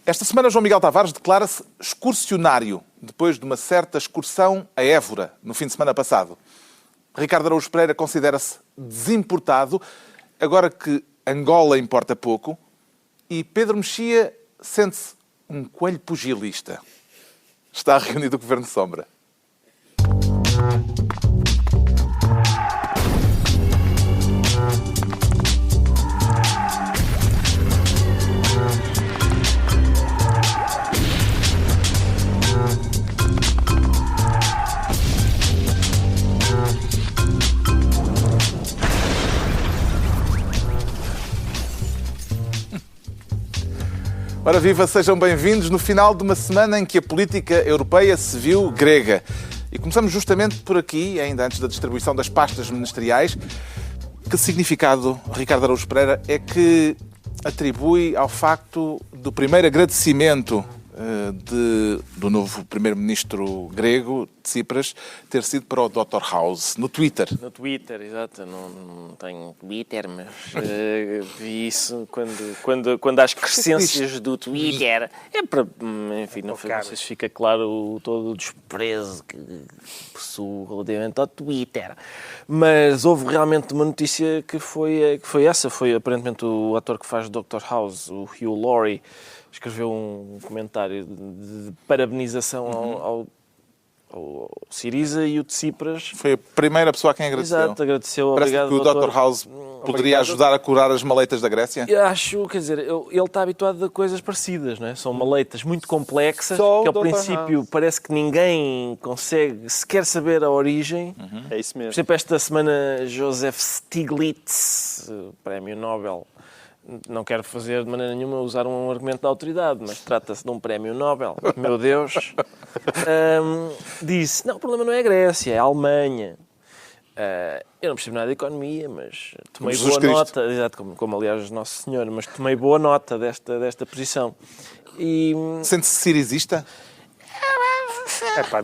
Esta semana, João Miguel Tavares declara-se excursionário, depois de uma certa excursão a Évora, no fim de semana passado. Ricardo Araújo Pereira considera-se desimportado, agora que Angola importa pouco, e Pedro Mexia sente-se um coelho pugilista. Está reunido o Governo de Sombra. Ora viva, sejam bem-vindos no final de uma semana em que a política europeia se viu grega. E começamos justamente por aqui, ainda antes da distribuição das pastas ministeriais. Que significado, Ricardo Araújo Pereira, é que atribui ao facto do primeiro agradecimento do novo primeiro-ministro grego, Tsipras, ter sido para o Dr. House, no Twitter? No Twitter, exato. Não tenho Twitter, mas vi isso quando há as crescências do Twitter. É para, enfim, não sei se fica claro todo o desprezo que possuo relativamente ao Twitter. Mas houve realmente uma notícia que foi essa. Foi aparentemente o ator que faz Dr. House, o Hugh Laurie, escreveu um comentário de parabenização ao Syriza, e o Tsipras foi a primeira pessoa a quem agradeceu. Exato, agradeceu. Parece obrigado, que o doutor. Dr. House poderia ajudar a curar as maleitas da Grécia? Eu acho, quer dizer, ele está habituado a coisas parecidas, não é? São maleitas muito complexas, que ao princípio parece que ninguém consegue sequer saber a origem. É isso mesmo. Por exemplo, esta semana Joseph Stiglitz, prémio Nobel, não quero fazer de maneira nenhuma usar um argumento da autoridade, mas trata-se de um prémio Nobel, meu Deus, disse, não, o problema não é a Grécia, é a Alemanha. Eu não percebo nada de economia, mas tomei boa nota, exato, como aliás Nosso Senhor, mas tomei boa nota desta posição. E sente-se sirizista?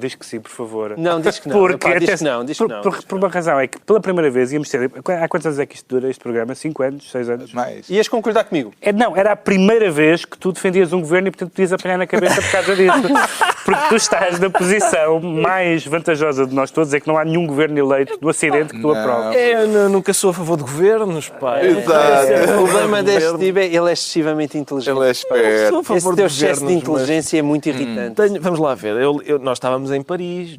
Diz que sim, por favor. Não, diz que não. Porque Diz que não. Por uma razão, é que pela primeira vez íamos ter... Há quantos anos é que isto dura, este programa? 5 anos? 6 anos? Mais. Ias concordar comigo? Não, era a primeira vez que tu defendias um governo e, portanto, podias apanhar na cabeça por causa disso. Porque tu estás na posição mais vantajosa de nós todos, é que não há nenhum governo eleito do Ocidente que tu aproves. Eu nunca sou a favor de governos, pá. Exato. O problema deste tipo é ele é excessivamente inteligente. Ele é esperto. Sou a favor Esse teu excesso de inteligência é muito irritante. Vamos lá ver, nós estávamos em Paris,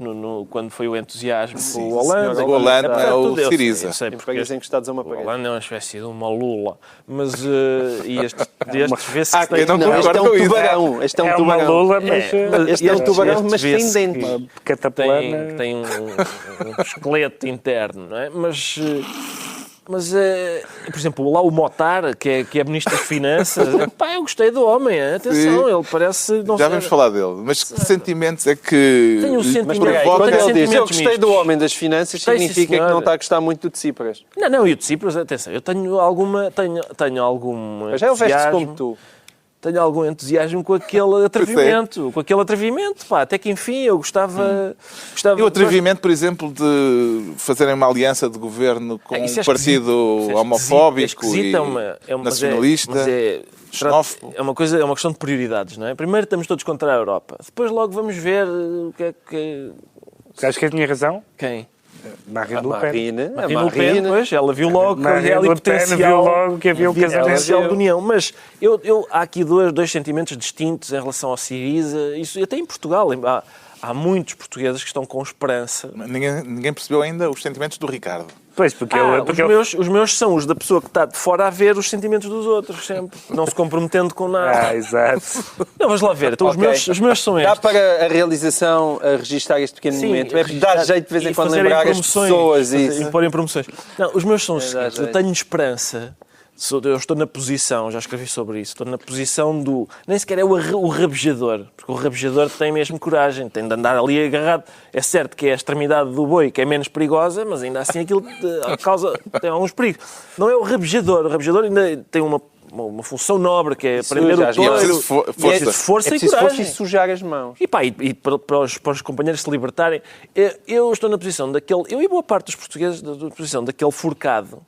quando foi o entusiasmo com o Hollande. O Hollande é o Syriza. Eu sei, Temos porque países encostados a uma o parede. Hollande é uma espécie de uma lula, mas destes vê-se que quem não Não, este é concorda com um isso. tubarão. Este é um É uma tubarão. lula, mas... Este é um tubarão, estes mas sem vê-se dentes. Uma cataplana... tem um esqueleto interno, não é? Mas, por exemplo, lá o Motar, que é Ministro das Finanças, eu gostei do homem, atenção, ele parece... Já vamos falar dele. Mas que sentimentos é que... Tenho um sentimento. Mas peraí, Tenho quando ele diz sentimentos eu gostei do mistos. homem das finanças, Gostei, sim, significa que senhora. não está a gostar muito do Tsipras. Não, e o Tsipras, atenção, eu tenho algum Mas já ele veste-se como entusiasmo. tu. Tenho algum entusiasmo com aquele atrevimento, pá, até que enfim eu gostava... E o atrevimento, por exemplo, de fazerem uma aliança de governo com Isso é um partido esquisito. homofóbico e nacionalista, xenófobo. É uma questão de prioridades, não é? Primeiro estamos todos contra a Europa, depois logo vamos ver o que é que... Acho que eu tinha razão. Quem? Marine Le Pen. Marine Le Pen, pois, ela viu logo que Marine havia ali Le Pen viu potencial, logo que havia um casamento. potencial de união. Mas há aqui dois sentimentos distintos em relação ao Syriza. Isso até em Portugal. Há muitos portugueses que estão com esperança. Ninguém percebeu ainda os sentimentos do Ricardo. Pois, porque os meus são os da pessoa que está de fora a ver os sentimentos dos outros, sempre. Não se comprometendo com nada. Exato. Não, vamos lá ver. Então, Okay. os meus são estes. Dá para a realização a registrar este pequeno momento? É dar jeito de vez em quando lembrar as pessoas e isso. Imporem promoções. Não, os meus são os É, seguintes. dá Eu tenho esperança. Eu estou na posição, já escrevi sobre isso, estou na posição do... Nem sequer é o rabejador, porque o rabejador tem mesmo coragem, tem de andar ali agarrado. É certo que é a extremidade do boi que é menos perigosa, mas ainda assim aquilo tem alguns perigos. Não é o rabejador ainda tem uma função nobre, que é prender o touro. É preciso força É e preciso coragem. força e sujar as mãos. E para os companheiros se libertarem, eu estou na posição daquele... Eu e boa parte dos portugueses na posição daquele forcado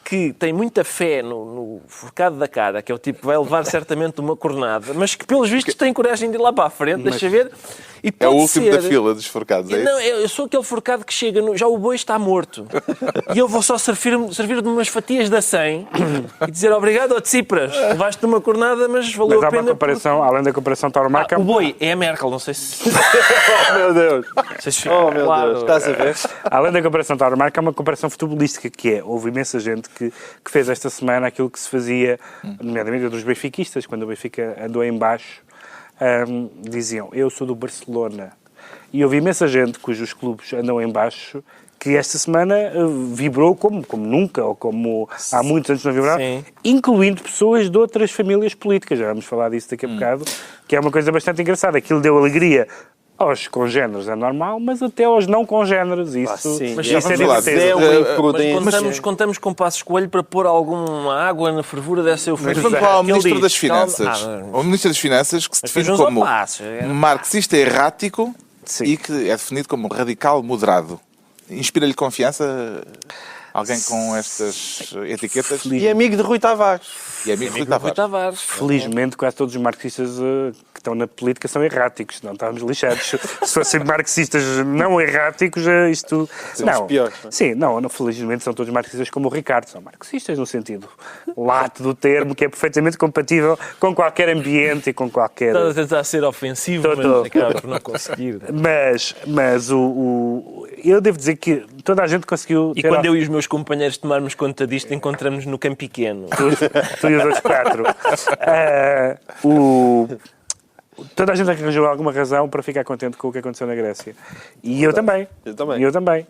que tem muita fé no forcado da cara, que é o tipo que vai levar certamente uma cornada, mas que pelos vistos tem coragem de ir lá para a frente, deixa ver. E É o pode último ser... da fila dos forcados, é isso? Não, eu sou aquele forcado que chega, já o boi está morto. E eu vou só servir-me umas fatias da 100 e dizer obrigado ao Tsipras. Levaste uma cornada, mas valeu Mas a há pena. uma comparação, além da comparação Tauromarca... O boi é a Merkel, não sei se... Oh, meu Deus! Oh, meu Deus, estás a ver? Além da comparação Tauromarca, há uma comparação futebolística, que é, houve imensa gente que fez esta semana aquilo que se fazia, nomeadamente dos benfiquistas, quando o Benfica andou em baixo, diziam, eu sou do Barcelona. E houve imensa gente cujos clubes andam em baixo que esta semana vibrou como nunca, ou como há muitos anos não vibraram, incluindo pessoas de outras famílias políticas. Já vamos falar disso daqui a bocado, que é uma coisa bastante engraçada. Aquilo deu alegria aos congéneres, é normal, mas até aos não congéneres. Isso, mas isso é mas contamos com Passos Coelho para pôr alguma água na fervura dessa euforia. Mas vamos lá ao Ministro das Finanças. O Ministro das Finanças, que se define como marxista errático e que é definido como radical moderado. Inspira-lhe confiança alguém com estas etiquetas? E amigo de Rui Tavares. E amigo de Rui Tavares. Felizmente, quase todos os marxistas que estão na política são erráticos, não estávamos lixados. Se fossem marxistas não erráticos, isto... São os piores. Sim, não, felizmente são todos marxistas como o Ricardo. São marxistas no sentido lato do termo, que é perfeitamente compatível com qualquer ambiente e com qualquer... Estás a tentar ser ofensivo, mas acaba por não conseguir. Mas eu devo dizer que toda a gente conseguiu... E quando eu e os meus companheiros tomarmos conta disto, encontramos-nos no Campo Pequeno. Tu e os outros 4. Toda a gente arranjou alguma razão para ficar contente com o que aconteceu na Grécia. E eu também. Eu também.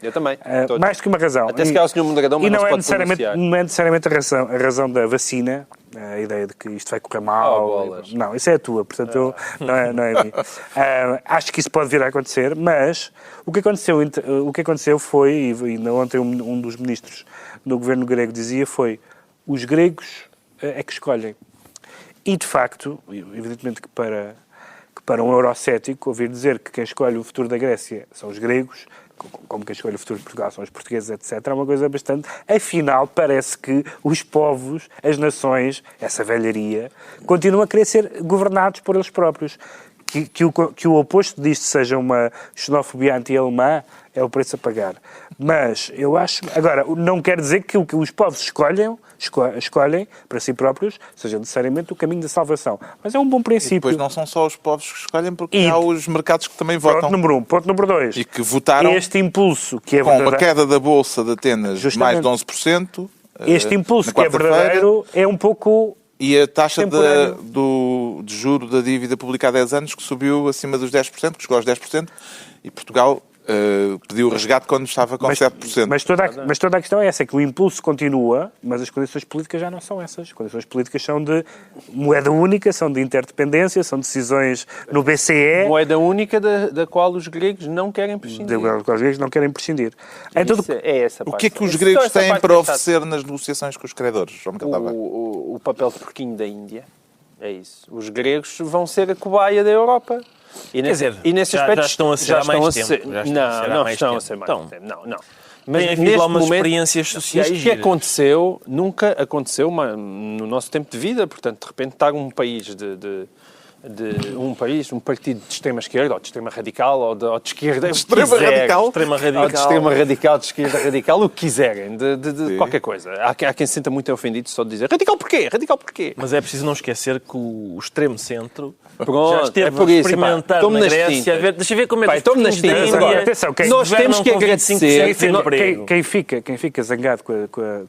Mais do que uma razão. Até se calhar o Sr. Mondragão, mas e não é necessariamente necessariamente a razão da vacina, a ideia de que isto vai correr mal. Não, isso é a tua, portanto não é a minha. Acho que isso pode vir a acontecer, mas o que aconteceu foi, e ainda ontem um dos ministros do governo grego dizia, foi os gregos é que escolhem. E, de facto, evidentemente que para um eurocético, ouvir dizer que quem escolhe o futuro da Grécia são os gregos, como quem escolhe o futuro de Portugal são os portugueses, etc., é uma coisa bastante... Afinal, parece que os povos, as nações, essa velharia, continuam a querer ser governados por eles próprios. Que o oposto disto seja uma xenofobia anti-alemã é o preço a pagar. Mas eu acho... Agora, não quer dizer que o que os povos escolhem para si próprios seja necessariamente o caminho da salvação. Mas é um bom princípio. E depois não são só os povos que escolhem, porque há os mercados que também votam. Ponto número 1. Ponto número 2. E que votaram este impulso que é com a queda da Bolsa de Atenas de mais de 11%. Este impulso que é verdadeiro é um pouco... E a taxa de juro da dívida pública há 10 anos, que subiu acima dos 10%, que chegou aos 10%, e Portugal pediu o resgate quando estava com 7%. Mas toda a questão é essa, que o impulso continua, mas as condições políticas já não são essas. As condições políticas são de moeda única, são de interdependência, são decisões no BCE... Moeda única da qual os gregos não querem prescindir. Da qual os gregos não querem prescindir. O que é que os gregos têm para oferecer nas negociações com os credores? O papel de porquinho da Índia. É isso. Os gregos vão ser a cobaia da Europa. Quer dizer, já estão a ser há mais tempo. Não estão a ser mais tempo. Não. Mas tem havido algumas experiências sociais. Isto que aconteceu, nunca aconteceu no nosso tempo de vida. Portanto, de repente, estar um país um partido de extrema-esquerda, ou de extrema-radical, ou de esquerda... De extrema-radical, de esquerda-radical, o que quiserem, de qualquer coisa. Há quem se sinta muito ofendido só de dizer radical porquê? Mas é preciso não esquecer que o extremo-centro já esteve a experimentar na Grécia. Deixa eu ver como é que os da Índia... Atenção, nós temos que agradecer... Quem fica zangado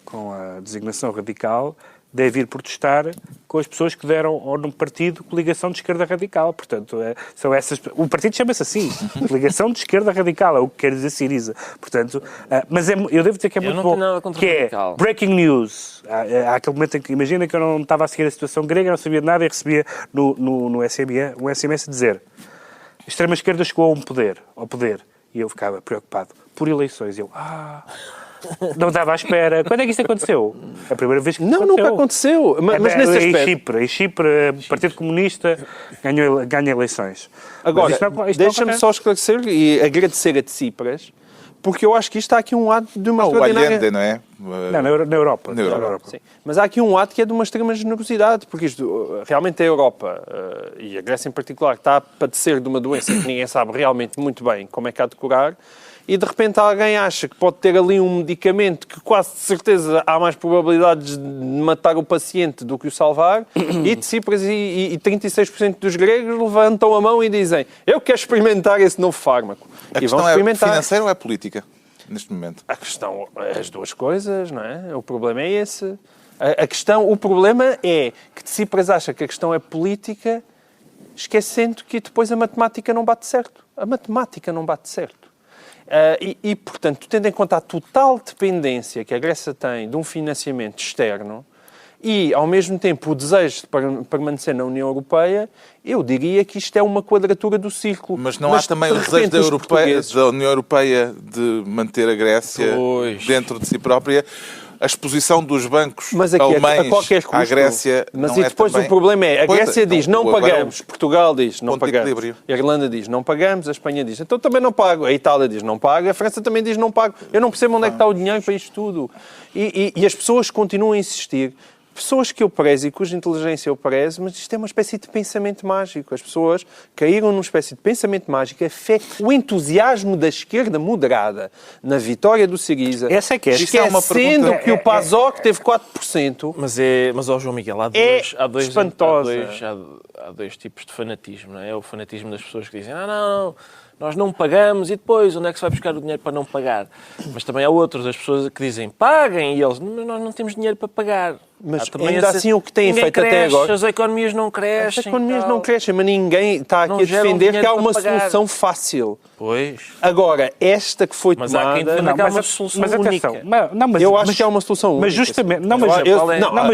com a designação radical deve ir protestar com as pessoas que deram ao partido coligação de esquerda radical. Portanto, são essas... O partido chama-se assim, coligação de esquerda radical, é o que quer dizer Siriza. Portanto, mas eu devo dizer que é muito bom, que radical. É breaking news. Há aquele momento em que, imagina que eu não estava a seguir a situação grega, não sabia de nada e recebia no SMS um SMS a dizer: a extrema-esquerda chegou ao poder. E eu ficava preocupado. Por eleições. Eu, não estava à espera. Quando é que isto aconteceu? A primeira vez que aconteceu. Nunca aconteceu. Mas nesse aspecto... Em Chipre, o Partido Comunista ganha eleições. Agora, deixa-me só esclarecer e agradecer a Tsipras, porque eu acho que isto está aqui um ato de uma extraordinária... O Allende, não é? Não, na Europa. Na Europa. Sim. Mas há aqui um ato que é de uma extrema generosidade, porque isto realmente é a Europa, e a Grécia em particular, que está a padecer de uma doença que ninguém sabe realmente muito bem como é que há de curar, e de repente alguém acha que pode ter ali um medicamento que quase de certeza há mais probabilidades de matar o paciente do que o salvar, e Tsipras e 36% dos gregos levantam a mão e dizem: eu quero experimentar esse novo fármaco. A questão é financeira ou é política, neste momento? A questão é as duas coisas, não é? O problema é esse. O problema é que Tsipras acha que a questão é política, esquecendo que depois a matemática não bate certo. A matemática não bate certo. Portanto, tendo em conta a total dependência que a Grécia tem de um financiamento externo e, ao mesmo tempo, o desejo de permanecer na União Europeia, eu diria que isto é uma quadratura do círculo. Mas não há também o desejo da União Europeia de manter a Grécia dentro de si própria? A exposição dos bancos alemães à Grécia mas e depois o problema é, a Grécia diz não pagamos, Portugal diz não pagamos, a Irlanda diz não pagamos, a Espanha diz então também não pago, a Itália diz não pago, a França também diz não pago. Eu não percebo onde é que está o dinheiro para isto tudo. E as pessoas continuam a insistir. Pessoas que eu prezo e cuja inteligência eu prezo, mas isto é uma espécie de pensamento mágico. As pessoas caíram numa espécie de pensamento mágico. A fé, o entusiasmo da esquerda moderada na vitória do Syriza, esquecendo que o PASOK teve 4%. Mas João Miguel, há dois tipos de fanatismo. Não é? O fanatismo das pessoas que dizem não, nós não pagamos e depois onde é que se vai buscar o dinheiro para não pagar? Mas também há outros, as pessoas que dizem paguem e eles, mas nós não temos dinheiro para pagar. Mas ainda assim o que têm feito até agora... As economias não crescem. As economias não crescem, mas ninguém está aqui a defender que há uma solução fácil. Pois. Agora, esta que foi tomada... Mas há quem defenda que há uma solução única. Eu acho que há uma solução única. Mas justamente...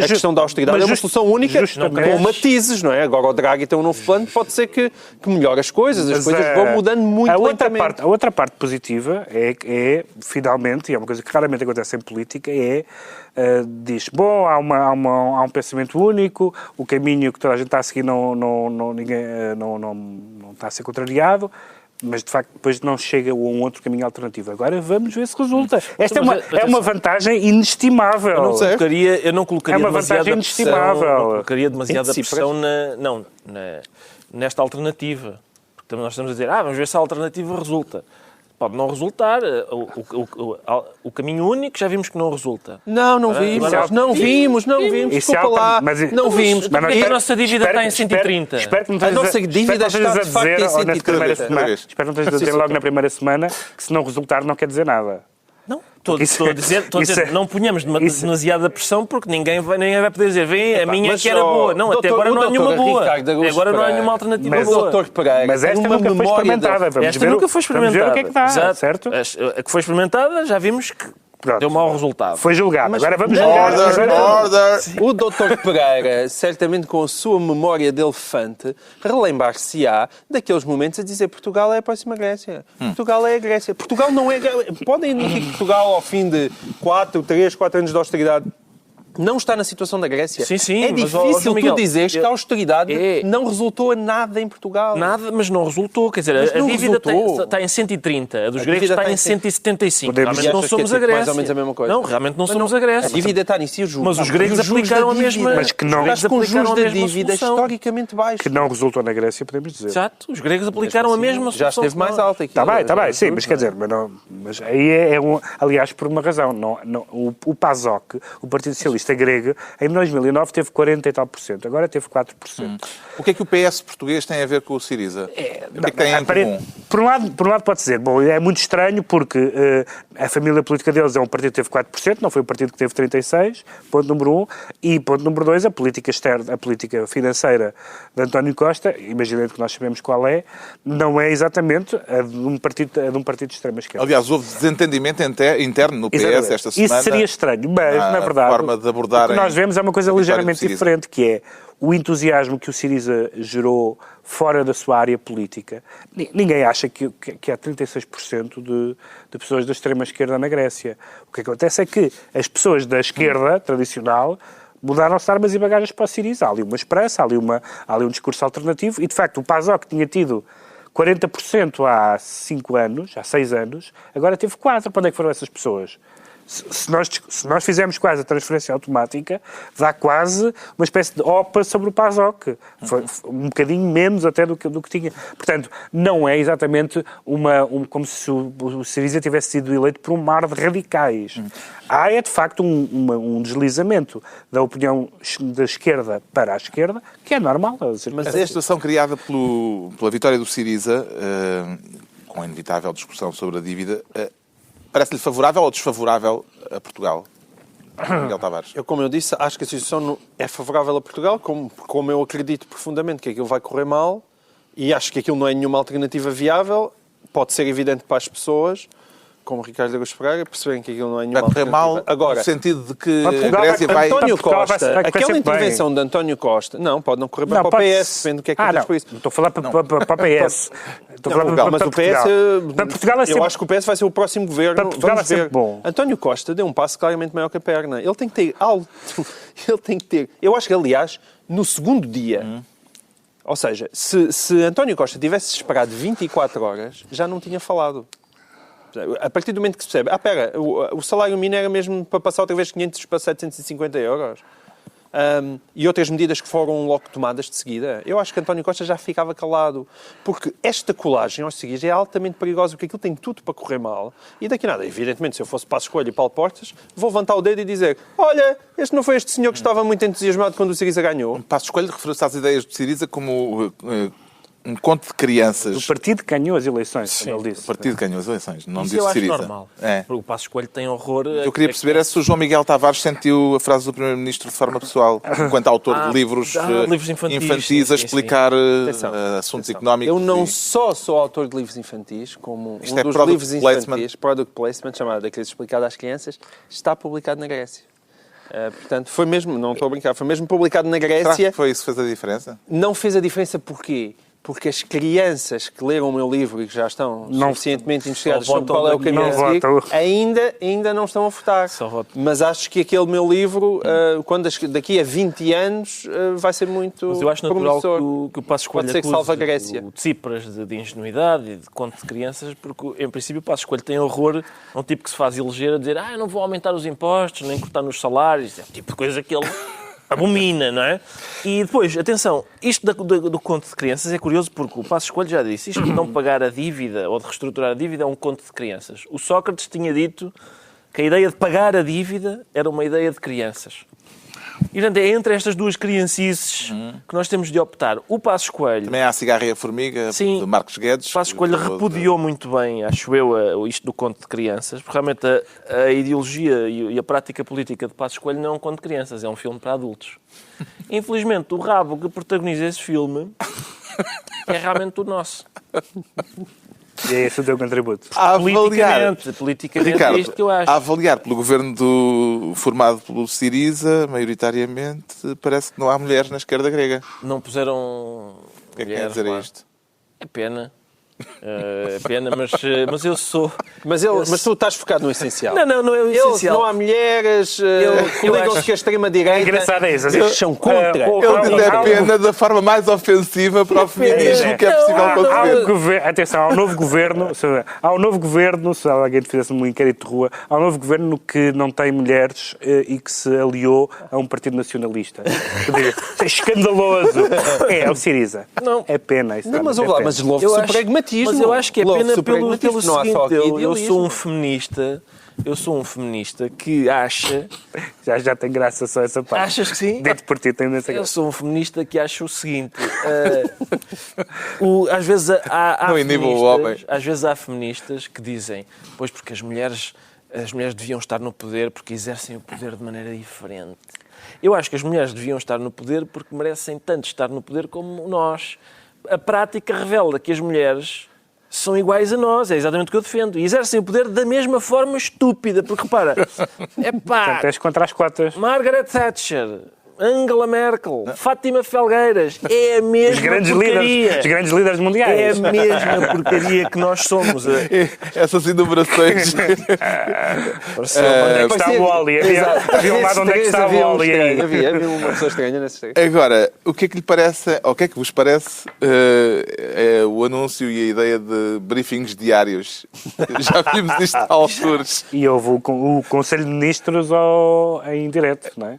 A questão da austeridade é uma solução única com matizes, não é? Agora o Draghi tem um novo plano, pode ser que melhore as coisas. As coisas vão mudando muito lentamente. A outra parte positiva é, finalmente, e é uma coisa que raramente acontece em política, diz, bom, há um pensamento único, o caminho que toda a gente está a seguir não está a ser contrariado, mas de facto depois não chega a um outro caminho alternativo. Agora vamos ver se resulta. Esta é uma vantagem inestimável. Eu não colocaria demasiada pressão nesta alternativa. Porque nós estamos a dizer, vamos ver se a alternativa resulta. Pode não resultar. O caminho único já vimos que não resulta. Não vimos. Desculpa lá. Não vimos. Porque a nossa dívida está em 130. A nossa dívida está de facto em 130. Espero que não estejas a dizer logo na primeira semana que se não resultar não quer dizer nada. Não, estou a dizer, não ponhamos demasiada pressão porque ninguém vai poder dizer, a minha que era boa. Não, até agora não há nenhuma boa. Agora não há nenhuma alternativa boa. Mas esta nunca foi experimentada. Esta nunca foi experimentada. Vamos ver o que é que dá, certo? A que foi experimentada já vimos que deu mau resultado. Foi julgado. Agora vamos julgar. O Dr. Pereira, certamente com a sua memória de elefante, relembrar-se-á daqueles momentos a dizer Portugal é a próxima Grécia. Portugal é a Grécia. Portugal não é... Podem admitir que Portugal, ao fim de 4 anos de austeridade, não está na situação da Grécia. Sim, é difícil tu dizeres que a austeridade não resultou a nada em Portugal. Nada, mas não resultou. Quer dizer, a dívida está em 130, a dos gregos está em 175. Realmente não somos a Grécia. Mais ou menos a mesma coisa. Não, realmente não somos a Grécia. A dívida está nisso e o juros. Mas os gregos aplicaram a mesma... Mas que não... Estás com os juros da dívida historicamente baixos. Que não resultou na Grécia, podemos dizer. Exato. Os gregos aplicaram a mesma solução. Já esteve mais alta aqui. Está bem, sim, mas quer dizer... Mas aí aliás, por uma razão. O PASOK, o Partido Socialista Grego, em 2009 teve 40 e tal %, agora teve 4%. O que é que o PS português tem a ver com o Syriza? O que é que tem em comum? Por um lado pode dizer, bom, é muito estranho porque a família política deles é um partido que teve 4%, não foi o partido que teve 36%, ponto número 1, e ponto número 2, a política externa, a política financeira de António Costa, imaginando que nós sabemos qual é, não é exatamente a de um partido de extrema-esquerda. Aliás, houve desentendimento interno no PS esta semana. Isso seria estranho, mas, na verdade, forma de abordar o que nós vemos é uma coisa ligeiramente diferente, que é o entusiasmo que o Syriza gerou fora da sua área política. Ninguém acha que há 36% de pessoas da extrema-esquerda na Grécia. O que acontece é que as pessoas da esquerda tradicional mudaram-se de armas e bagagens para o Syriza. Há ali uma esperança, há ali um discurso alternativo e, de facto, o PASOK tinha tido 40% há 5 anos, há 6 anos, agora teve 4. Para onde é que foram essas pessoas? Se nós fizermos quase a transferência automática, dá quase uma espécie de OPA sobre o PASOK. Foi um bocadinho menos até do que tinha. Portanto, não é exatamente como se o Syriza tivesse sido eleito por um mar de radicais. Há, de facto, um deslizamento da opinião da esquerda para a esquerda, que é normal. Mas a situação criada pela vitória do Syriza, com a inevitável discussão sobre a dívida, parece-lhe favorável ou desfavorável a Portugal? Miguel Tavares. Como eu disse, acho que a situação é favorável a Portugal, como eu acredito profundamente que aquilo vai correr mal e acho que aquilo não é nenhuma alternativa viável. Pode ser evidente para as pessoas, como o Ricardo Araújo Pereira, perceberem que aquilo não é nenhuma alternativa. Vai correr mal agora, no sentido de que a Grécia vai... António Costa, aquela intervenção de António Costa, não, pode não correr bem para o PS, depende do que é que entendes por isso. Estou a falar para o PS. Mas o PS, eu acho que o PS vai ser o próximo governo. Para Portugal vai ser bom. António Costa deu um passo claramente maior que a perna. Ele tem que ter alto. Ele tem que ter... Eu acho que, aliás, no segundo dia... Ou seja, se António Costa tivesse esperado 24 horas, já não tinha falado. A partir do momento que se percebe, espera, o salário mínimo era mesmo para passar outra vez 500 para 750 euros. E outras medidas que foram logo tomadas de seguida. Eu acho que António Costa já ficava calado. Porque esta colagem aos seguintes é altamente perigosa, porque aquilo tem tudo para correr mal. E daqui a nada, evidentemente, se eu fosse Passos Coelho e Paulo Portas, vou levantar o dedo e dizer: olha, este não foi este senhor que estava muito entusiasmado quando o Syriza ganhou. Passos Coelho referiu-se às ideias do Syriza como... um conto de crianças. O partido ganhou as eleições, sim, ele disse. O partido ganhou as eleições, não isso disse eu Syriza. Acho normal. Porque o Passos Coelho tem horror... Eu queria perceber se o João Miguel Tavares sentiu a frase do Primeiro-Ministro de forma pessoal, enquanto autor de livros infantis a explicar assuntos económicos. Eu não só sou autor de livros infantis, como um dos livros infantis, Product Placement, chamado A Crise Explicada às Crianças, está publicado na Grécia. Portanto, foi mesmo, não estou a brincar, foi mesmo publicado na Grécia. Será que foi isso que fez a diferença? Não fez a diferença porquê? Porque as crianças que leram o meu livro e que já estão suficientemente investigadas sobre qual é o caminho a seguir, ainda não estão a votar. Mas acho que aquele meu livro, daqui a 20 anos, vai ser muito promissor. Mas eu acho natural que o Passos Coelho acuse o Tsipras de ingenuidade e de conto de crianças, porque, em princípio, o Passos Coelho tem horror a um tipo que se faz eleger a dizer: eu não vou aumentar os impostos, nem cortar nos salários. É o tipo de coisa que ele... abomina, não é? E depois, atenção, isto do conto de crianças é curioso porque o Passos Coelho já disse, isto de não pagar a dívida ou de reestruturar a dívida é um conto de crianças. O Sócrates tinha dito que a ideia de pagar a dívida era uma ideia de crianças. E, portanto, é entre estas duas criancices que nós temos de optar. O Passos Coelho... Também há a Cigarra e a Formiga, de Marcos Guedes. O Passos Coelho repudiou muito bem, acho eu, isto do conto de crianças, porque realmente a ideologia e a prática política de Passos Coelho não é um conto de crianças, é um filme para adultos. Infelizmente, o rabo que protagoniza esse filme é realmente o nosso. E é esse o teu contributo. Politicamente Ricardo, é isto que eu acho. A avaliar pelo governo formado pelo Syriza, maioritariamente, parece que não há mulheres na esquerda grega. Não puseram... O que é que quer dizer isto? É pena. É pena, mas eu sou... Mas tu estás focado no essencial. Não é o essencial. Não há mulheres, ligam-se que a extrema-direita... É engraçado isso. Eles são contra. Ele diz é pena da forma mais ofensiva para o feminismo que é possível conseguir. Atenção, há um novo governo, se alguém fizesse um inquérito de rua, há um novo governo que não tem mulheres e que se aliou a um partido nacionalista. É escandaloso. É o Syriza. Não. É pena isso. Não, mas louve-se o pragmatismo. Mas eu acho que é pena pelo seguinte, eu sou um feminista que acha... Já tem graça só essa parte. Achas que sim? Dito por ti tem imensa graça. Eu sou um feminista que acha o seguinte, às vezes há feministas que dizem, pois porque as mulheres deviam estar no poder porque exercem o poder de maneira diferente. Eu acho que as mulheres deviam estar no poder porque merecem tanto estar no poder como nós. A prática revela que as mulheres são iguais a nós, é exatamente o que eu defendo. E exercem o poder da mesma forma estúpida, porque repara, Portanto, és contra as cotas. Margaret Thatcher, Angela Merkel, Fátima Felgueiras, é a mesma porcaria. Os grandes líderes mundiais. É a mesma porcaria que nós somos. Essas enumerações. Onde é que está o Oli? Havia um lado onde é que estava o Oli. Havia uma pessoa estranha nesses três. Agora, o que é que lhe parece, ou o que é que vos parece o anúncio e a ideia de briefings diários? Já vimos isto há alturas. E houve o Conselho de Ministros em direto, não é?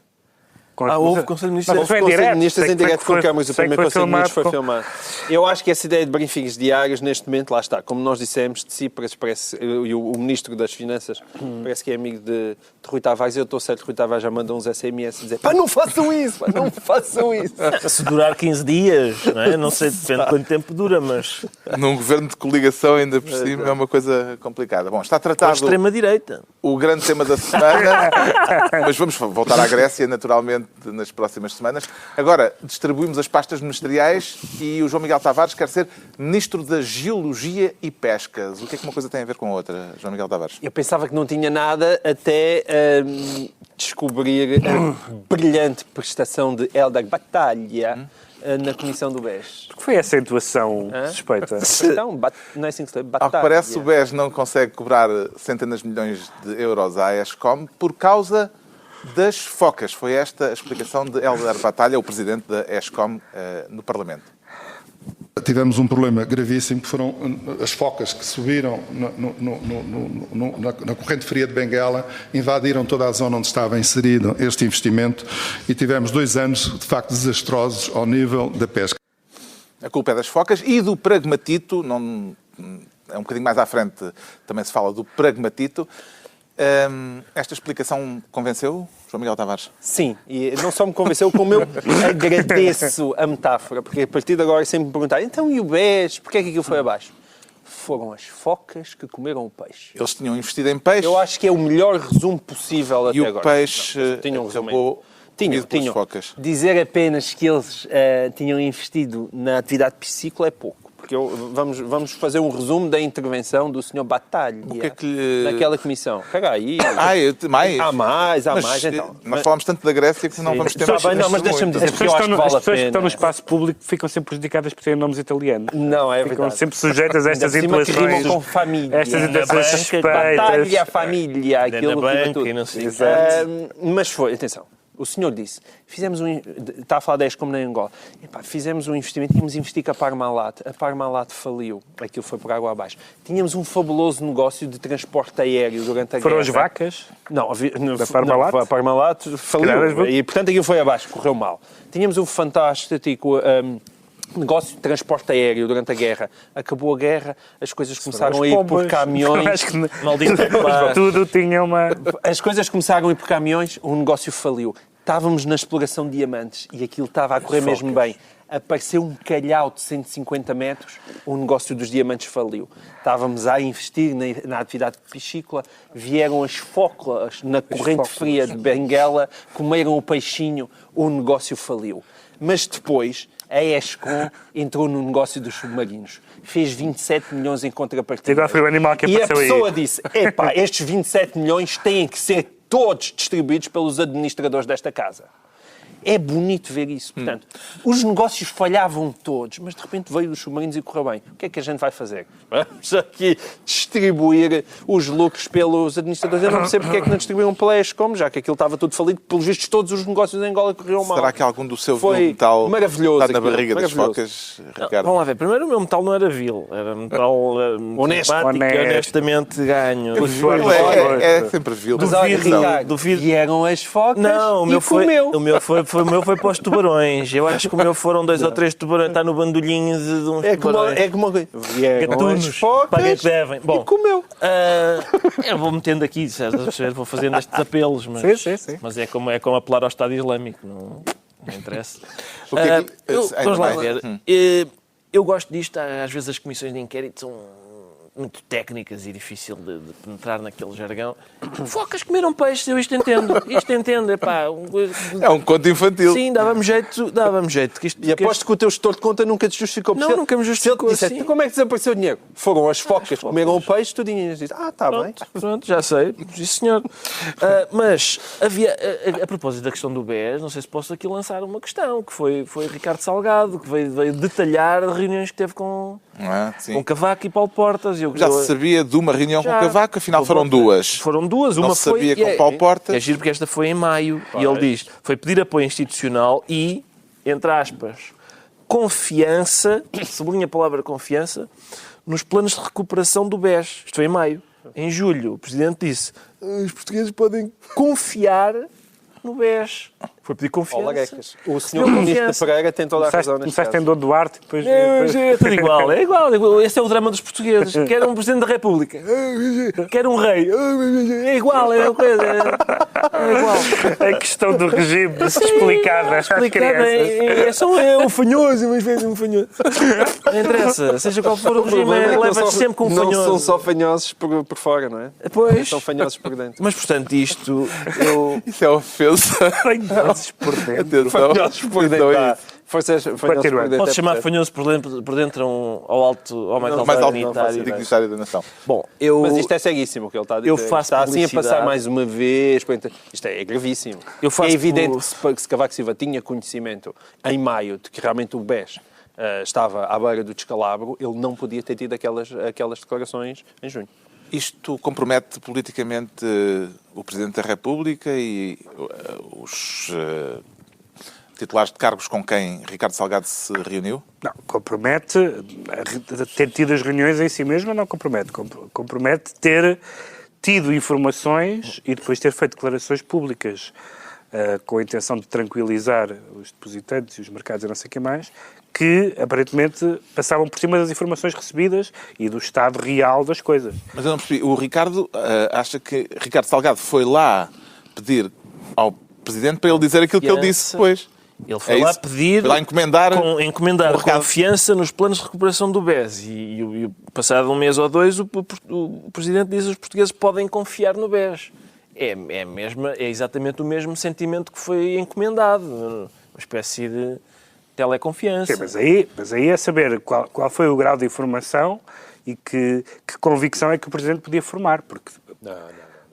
Houve Conselho de Ministros. Houve Conselho de Ministros em direto com câmaras. O primeiro Conselho de Ministros foi filmado. Eu acho que essa ideia de briefings diários, neste momento, lá está. Como nós dissemos, de Tsipras, e o Ministro das Finanças parece que é amigo de Rui Tavares. Eu estou certo que Rui Tavares já mandou uns SMS a dizer: pá, não façam isso, pá, não façam isso. Se durar 15 dias, não é? Não sei, depende de quanto tempo dura, mas... Num governo de coligação, ainda por cima, é uma coisa complicada. Bom, está tratado... extrema-direita. O grande tema da semana, mas vamos voltar à Grécia, naturalmente, nas próximas semanas. Agora, distribuímos as pastas ministeriais e o João Miguel Tavares quer ser Ministro da Geologia e Pescas. O que é que uma coisa tem a ver com a outra, João Miguel Tavares? Eu pensava que não tinha nada até descobrir a brilhante prestação de Helder Batalha na Comissão do BES. Que foi essa intuação suspeita? Então, não é assim que se Ao que parece, o BES não consegue cobrar centenas de milhões de euros à ESCOM por causa das focas. Foi esta a explicação de Helder Batalha, o presidente da ESCOM, no Parlamento. Tivemos um problema gravíssimo, que foram as focas que subiram na corrente fria de Benguela, invadiram toda a zona onde estava inserido este investimento e tivemos 2 anos, de facto, desastrosos ao nível da pesca. A culpa é das focas e do pragmatito. Não, é um bocadinho mais à frente, também se fala do pragmatito. Esta explicação convenceu, João Miguel Tavares? Sim, e não só me convenceu, como eu agradeço a metáfora, porque a partir de agora sempre me perguntar: então e o BES, porquê é que aquilo foi abaixo? Foram as focas que comeram o peixe. Eles tinham investido em peixe. Eu acho que é o melhor resumo possível até agora. E o peixe tinham acabou tinham. Focas. Dizer apenas que eles tinham investido na atividade piscícola é pouco. Porque vamos fazer um resumo da intervenção do Sr. Batalha naquela comissão. Espera aí. Mais? Há mais. Então. Nós falamos tanto da Grécia que não vamos ter mais. Não, mas deixa-me dizer, as pessoas que estão no espaço público ficam sempre prejudicadas por terem nomes italianos. Não, é verdade. Ficam sempre sujeitas a estas intuações. Que rimam com família. Estas intuações suspeitas. Batalha, família, aquilo que rima tudo. Mas foi, atenção. O senhor disse, está a falar da ESCOM na Angola, fizemos um investimento, tínhamos investir com a Parmalat faliu, aquilo foi por água abaixo. Tínhamos um fabuloso negócio de transporte aéreo durante a guerra. Foram as vacas? Não, da Parmalat? A Parmalat faliu, e portanto aquilo foi abaixo, correu mal. Tínhamos um fantástico negócio de transporte aéreo durante a guerra. Acabou a guerra, as coisas começaram a ir por caminhões. Tudo tinha uma... As coisas começaram a ir por caminhões, o negócio faliu. Estávamos na exploração de diamantes e aquilo estava a correr mesmo bem. Apareceu um calhau de 150 metros, o negócio dos diamantes faliu. Estávamos a investir na atividade piscícola, vieram as focas na corrente fria de Benguela, comeram o peixinho, o negócio faliu. Mas depois a ESCOM entrou no negócio dos submarinos. Fez 27 milhões em contrapartida. Agora foi o animal que apareceu aí. E a pessoa disse, estes 27 milhões têm que ser todos distribuídos pelos administradores desta casa. É bonito ver isso. Portanto, os negócios falhavam todos, mas de repente veio os submarinos e correu bem. O que é que a gente vai fazer? Vamos aqui distribuir os lucros pelos administradores. Eu não percebo porque é que não distribuíram pela ESCOM, já que aquilo estava tudo falido. Pelos vistos, todos os negócios em Angola correram mal. Será que algum do seu foi metal maravilhoso está na barriga das focas, Ricardo? Vamos lá ver. Primeiro, o meu metal não era vil. Era metal honestamente ganho. É sempre vil. Duvido. Vieram as focas não, o meu foi para os tubarões. Eu acho que o meu foram 2 ou 3 tubarões. Está no bandolhinho de uns tubarões. É como gatunos. Paga que devem. Bom, e comeu. Eu vou metendo aqui, vou fazendo estes apelos, mas é como apelar ao Estado Islâmico. Não interessa. Vamos lá ver. Eu gosto disto. Às vezes as comissões de inquérito muito técnicas e difícil de penetrar naquele jargão. Focas comeram peixe, eu isto entendo. Epá, é um conto infantil. Sim, dava-me jeito. E aposto que o teu gestor de conta nunca te justificou. Não, nunca me justificou assim. Como é que desapareceu o dinheiro? Foram as focas que comeram o peixe, tu tinhas dito, está bem. Pronto, já sei. Sim, senhor. Mas havia, a propósito da questão do BES, não sei se posso aqui lançar uma questão, que foi Ricardo Salgado, que veio detalhar reuniões que teve com Cavaco e Paulo Portas. Já se sabia de uma reunião com Cavaco, afinal foram duas. Foram duas. Uma foi... sabia com Paulo Portas. É giro porque esta foi em maio. E ele diz, foi pedir apoio institucional e, entre aspas, confiança, sublinha a palavra confiança, nos planos de recuperação do BES. Isto foi em maio. Em julho, o Presidente disse, os portugueses podem confiar no BES. Foi pedir confiança. O senhor Ministro Pereira tem toda a razão neste caso. Começaste em Dom Duarte, depois... É tudo igual. É igual. Esse é o drama dos portugueses. Quer um Presidente da República. Quer um rei. É igual. É igual. A questão do regime explicada às crianças. São um fanhoso. Um fanhoso. Não interessa. Seja qual for o regime, leva-se sempre com um fanhoso. Não são só fanhosos por fora, não é? Pois. São fanhosos por dentro. Mas, portanto, isto... Isso é ofensa. Fanhosos por dentro. Fanhosos por dentro. Pode chamar fanhoso por dentro ao mais alto dignitário da nação. Bom, mas isto é ceguíssimo o que ele está a dizer. Está assim a passar mais uma vez. Isto é gravíssimo. É evidente que se Cavaco Silva tinha conhecimento em maio de que realmente o BES estava à beira do descalabro, ele não podia ter tido aquelas declarações em junho. Isto compromete politicamente o Presidente da República e os titulares de cargos com quem Ricardo Salgado se reuniu? Não, compromete ter tido as reuniões em si mesmo, não compromete. Compromete ter tido informações e depois ter feito declarações públicas com a intenção de tranquilizar os depositantes e os mercados e não sei o que mais, que aparentemente passavam por cima das informações recebidas e do estado real das coisas. Mas eu não percebi. O Ricardo acha que Ricardo Salgado foi lá pedir ao Presidente para ele dizer aquilo que ele disse depois. Ele foi lá pedir, foi lá encomendar confiança nos planos de recuperação do BES. E passado um mês ou dois, o Presidente diz que os portugueses podem confiar no BES. É exatamente o mesmo sentimento que foi encomendado. Uma espécie de teleconfiança. Sim, mas aí é saber qual foi o grau de informação e que convicção é que o Presidente podia formar. Porque...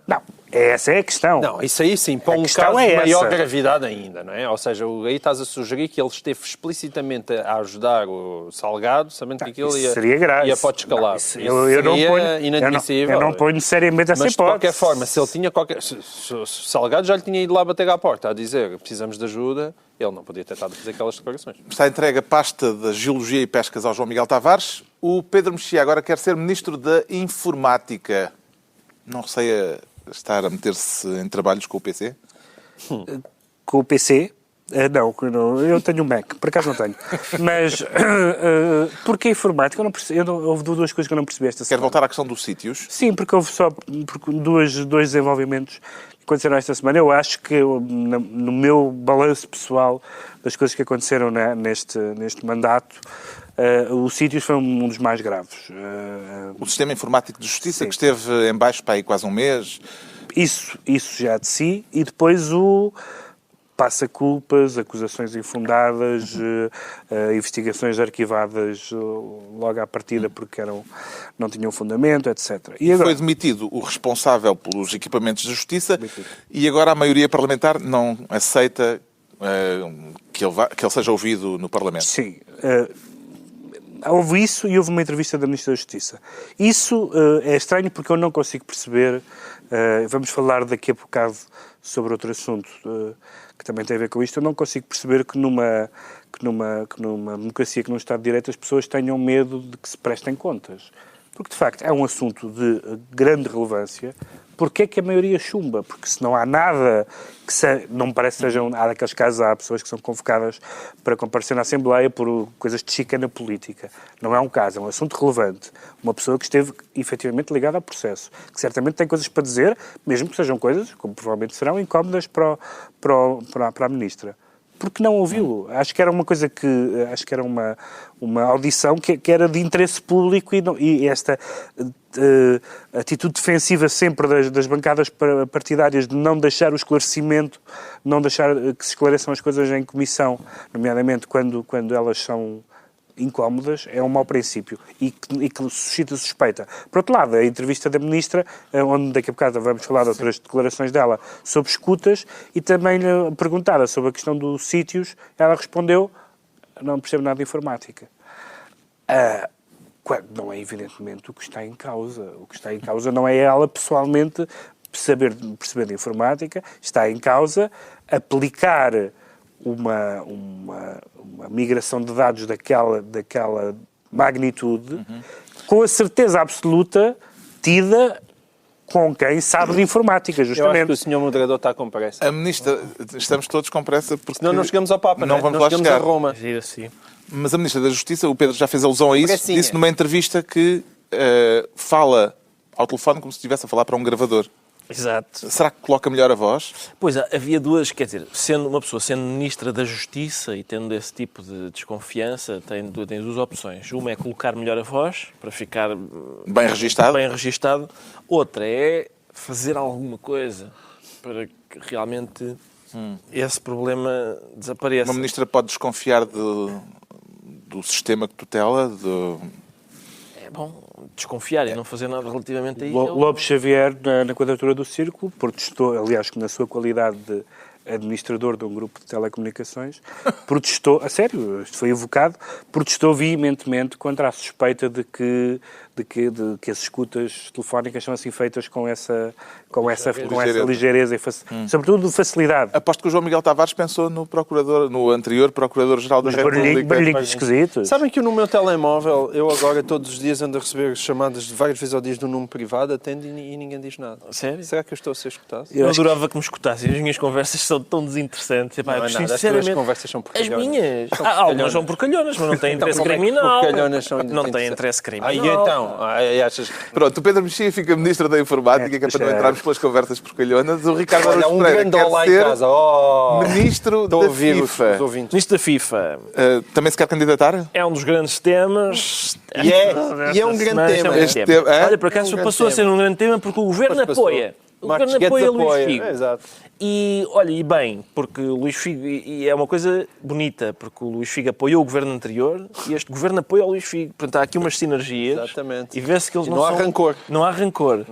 Não, essa é a questão. Não, isso aí sim, para um caso de maior gravidade ainda, não é? Ou seja, aí estás a sugerir que ele esteve explicitamente a ajudar o Salgado, sabendo que aquilo ia para o descalabro. Eu não ponho seriamente essa hipótese. Mas de qualquer forma, se ele tinha se o Salgado já lhe tinha ido lá bater à porta a dizer precisamos de ajuda, ele não podia ter estado a fazer aquelas declarações. Está entregue a pasta da Geologia e Pescas ao João Miguel Tavares. O Pedro Mexia agora quer ser Ministro da Informática. Não receia estar a meter-se em trabalhos com o PC? Com o PC? Não, eu tenho um Mac, por acaso não tenho. Mas porquê informática? Houve duas coisas que eu não percebi esta semana. Quer voltar à questão dos sítios? Sim, porque houve dois desenvolvimentos que aconteceram esta semana. Eu acho que, no meu balanço pessoal das coisas que aconteceram neste mandato, os sítios foi um dos mais graves. O Sistema Informático de Justiça, sim, que esteve em baixo para aí quase um mês. Isso já de si. E depois o passa-culpas, acusações infundadas, investigações arquivadas logo à partida porque não tinham fundamento, etc. E agora... Foi demitido o responsável pelos equipamentos de justiça e agora a maioria parlamentar não aceita que ele seja ouvido no Parlamento. Sim. Houve isso e houve uma entrevista da Ministra da Justiça. Isso é estranho porque eu não consigo perceber. Vamos falar daqui a bocado sobre outro assunto que também tem a ver com isto. Eu não consigo perceber que numa democracia, que num Estado de Direito, as pessoas tenham medo de que se prestem contas. Porque, de facto, é um assunto de grande relevância. Porquê é que a maioria chumba? Porque se não há nada não me parece que sejam... Há daqueles casos, há pessoas que são convocadas para comparecer na Assembleia por coisas de chicana política. Não é um caso, é um assunto relevante. Uma pessoa que esteve efetivamente ligada ao processo, que certamente tem coisas para dizer, mesmo que sejam coisas, como provavelmente serão, incómodas para a Ministra. porque não ouviu. Acho que era uma coisa acho que era uma audição que era de interesse público e esta atitude defensiva sempre das bancadas partidárias de não deixar o esclarecimento, não deixar que se esclareçam as coisas em comissão, nomeadamente quando elas são incómodas, é um mau princípio e que suscita suspeita. Por outro lado, a entrevista da Ministra, onde daqui a bocado vamos falar de outras declarações dela sobre escutas, e também lhe perguntada sobre a questão dos sítios, ela respondeu: não percebo nada de informática. Não é evidentemente o que está em causa. O que está em causa não é ela pessoalmente perceber de informática, está em causa aplicar uma migração de dados daquela magnitude, com a certeza absoluta tida com quem sabe de informática, justamente. Eu acho que o senhor moderador está com pressa. A Ministra, estamos todos com pressa porque... Senão não chegamos ao Papa, não vamos lá chegar. A Roma. Mas a Ministra da Justiça, o Pedro já fez alusão a isso, disse numa entrevista que fala ao telefone como se estivesse a falar para um gravador. Exato. Será que coloca melhor a voz? Pois, havia duas, quer dizer, uma pessoa sendo Ministra da Justiça e tendo esse tipo de desconfiança, tem duas opções. Uma é colocar melhor a voz, para ficar bem registado. Outra é fazer alguma coisa para que realmente esse problema desapareça. Uma Ministra pode desconfiar do sistema que tutela, É bom desconfiar e não fazer nada relativamente a isso. Lobo Xavier, na quadratura do Círculo, protestou, aliás, que na sua qualidade de administrador de um grupo de telecomunicações, protestou, a sério, isto foi evocado, protestou veementemente contra a suspeita de que as escutas telefónicas são assim feitas com essa ligeireza e sobretudo facilidade. Aposto que o João Miguel Tavares pensou no anterior Procurador-Geral da República. Barulhinho esquisito. Sabem que no meu telemóvel, eu agora todos os dias ando a receber chamadas de várias vezes ao dia do número privado, atendo e ninguém diz nada. Sério? Será que eu estou a ser escutado? Eu adorava que me escutassem. As minhas conversas são tão desinteressantes. Não é nada. Sinceramente, as conversas são porcalhonas. As minhas? Algumas são porcalhonas, mas não têm interesse criminal. Não têm interesse criminal. E então? Achas... Pronto, o Pedro Mexia fica Ministro da Informática, que é para não entrarmos pelas conversas porcalhonas. O Ricardo Araújo Pereira quer ser Ministro da FIFA. Ministro da FIFA. Também se quer candidatar? É um dos grandes temas. E é um grande tema. Olha, por acaso passou a ser um grande tema porque o Governo apoia. O Governo apoia Luís Figo. Exato. E, olha, e bem, porque o Luís Figo, e é uma coisa bonita, porque o Luís Figo apoiou o Governo anterior e este Governo apoia o Luís Figo. Portanto, há aqui umas sinergias. Exatamente. E vê-se que eles não há rancor. Não há rancor.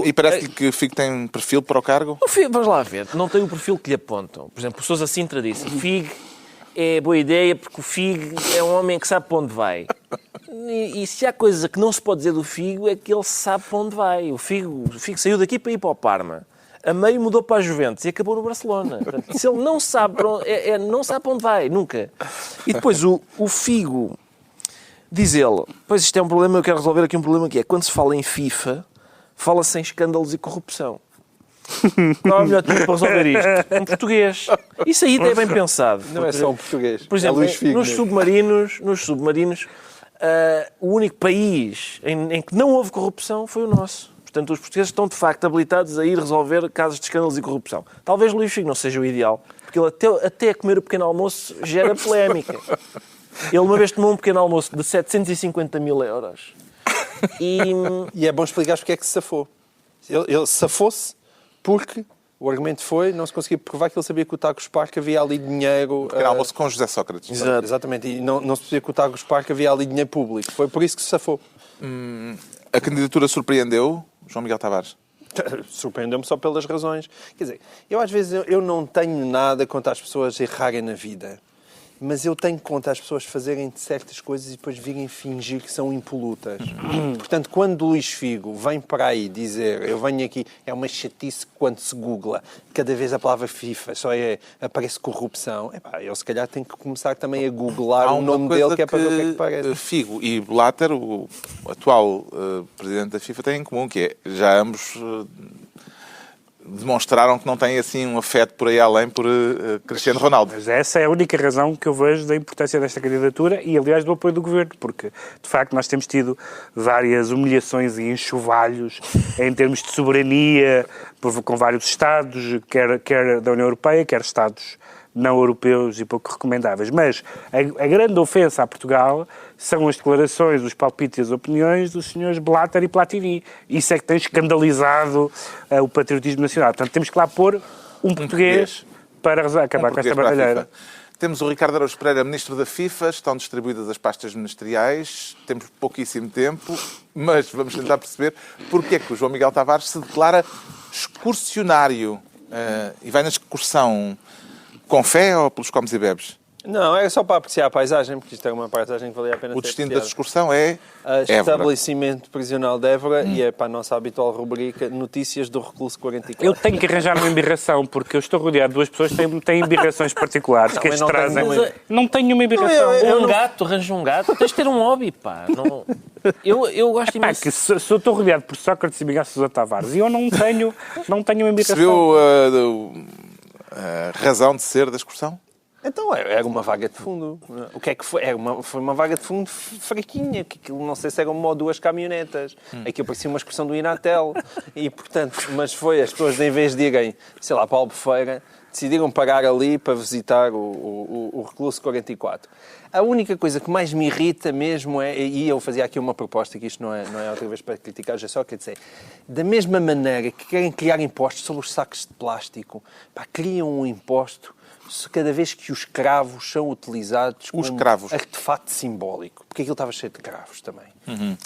E parece-lhe que o Figo tem perfil para o cargo? Vamos lá ver. Não tem o perfil que lhe apontam. Por exemplo, o Sousa Sintra disse: o Figo é boa ideia porque o Figo é um homem que sabe para onde vai. E se há coisa que não se pode dizer do Figo é que ele sabe para onde vai. O Figo saiu daqui para ir para o Parma. A meio mudou para a Juventus e acabou no Barcelona. Portanto, se ele não sabe para onde, não sabe para onde vai, nunca. E depois o Figo, diz ele, pois isto é um problema, eu quero resolver aqui um problema que é, quando se fala em FIFA, fala-se em escândalos e corrupção. Qual é o melhor tempo para resolver isto? Um português. Isso aí é bem pensado. Não é só um português. Por exemplo, é Luís Figo, nos submarinos, o único país em que não houve corrupção foi o nosso. Portanto, os portugueses estão, de facto, habilitados a ir resolver casos de escândalos e corrupção. Talvez Luís Figo não seja o ideal, porque ele até a comer o pequeno almoço gera polémica. Ele uma vez tomou um pequeno almoço de 750 mil euros. E é bom explicar porque é que se safou. Ele safou-se porque o argumento foi, não se conseguia provar que ele sabia que o Tagus Park havia ali dinheiro... Pequeno almoço com José Sócrates. Exatamente. E não se sabia que o Tagus Park havia ali dinheiro público. Foi por isso que se safou. A candidatura surpreendeu João Miguel Tavares? Surpreendeu-me só pelas razões. Quer dizer, eu às vezes eu não tenho nada contra as pessoas errarem na vida, mas eu tenho contra as pessoas fazerem certas coisas e depois virem fingir que são impolutas. Portanto, quando Luís Figo vem para aí dizer, eu venho aqui, é uma chatice quando se googla, cada vez a palavra FIFA só aparece corrupção, ele se calhar tem que começar também a googlar o nome dele, que é para ver o que é que parece. Figo e Blatter, o atual presidente da FIFA, têm em comum, que é, já ambos... demonstraram que não têm assim um afeto por aí além por Cristiano Ronaldo. Mas essa é a única razão que eu vejo da importância desta candidatura e, aliás, do apoio do Governo, porque, de facto, nós temos tido várias humilhações e enxovalhos em termos de soberania com vários Estados, quer da União Europeia, quer Estados não europeus e pouco recomendáveis. Mas a grande ofensa a Portugal são as declarações, os palpites e as opiniões dos senhores Blatter e Platini. Isso é que tem escandalizado o patriotismo nacional. Portanto, temos que lá pôr um português para acabar com esta baralheira. Temos o Ricardo Araújo Pereira, Ministro da FIFA, estão distribuídas as pastas ministeriais, temos pouquíssimo tempo, mas vamos tentar perceber porque é que o João Miguel Tavares se declara excursionário e vai na excursão com fé ou pelos comes e bebes? Não, é só para apreciar a paisagem, porque isto é uma paisagem que valia a pena O ser destino apreciada. da excursão é Estabelecimento prisional de Évora e é para a nossa habitual rubrica Notícias do Recluso 44. Eu tenho que arranjar uma embirração, porque eu estou rodeado de duas pessoas que têm embirrações particulares que eles trazem. Não tenho nenhuma embirração. Gato, arranja um gato. Tens de ter um hobby, pá. Não... Eu gosto imenso. Que se eu estou rodeado por Sócrates e Miguel Sousa Tavares e eu não tenho uma embirração. Percebeu a razão de ser da excursão? Então, era uma vaga de fundo. O que é que foi? Foi uma vaga de fundo fraquinha, que aquilo não sei se eram uma ou duas caminhonetas. Aquilo parecia uma excursão do Inatel. E, portanto, mas foi as pessoas, em vez de irem, sei lá, para a Albufeira, decidiram parar ali para visitar o Recluso 44. A única coisa que mais me irrita mesmo é, e eu fazia aqui uma proposta, que isto não é outra vez para criticar, já só quer dizer, da mesma maneira que querem criar impostos sobre os sacos de plástico, pá, criam um imposto cada vez que os cravos são utilizados como artefato simbólico. Porque aquilo estava cheio de cravos também.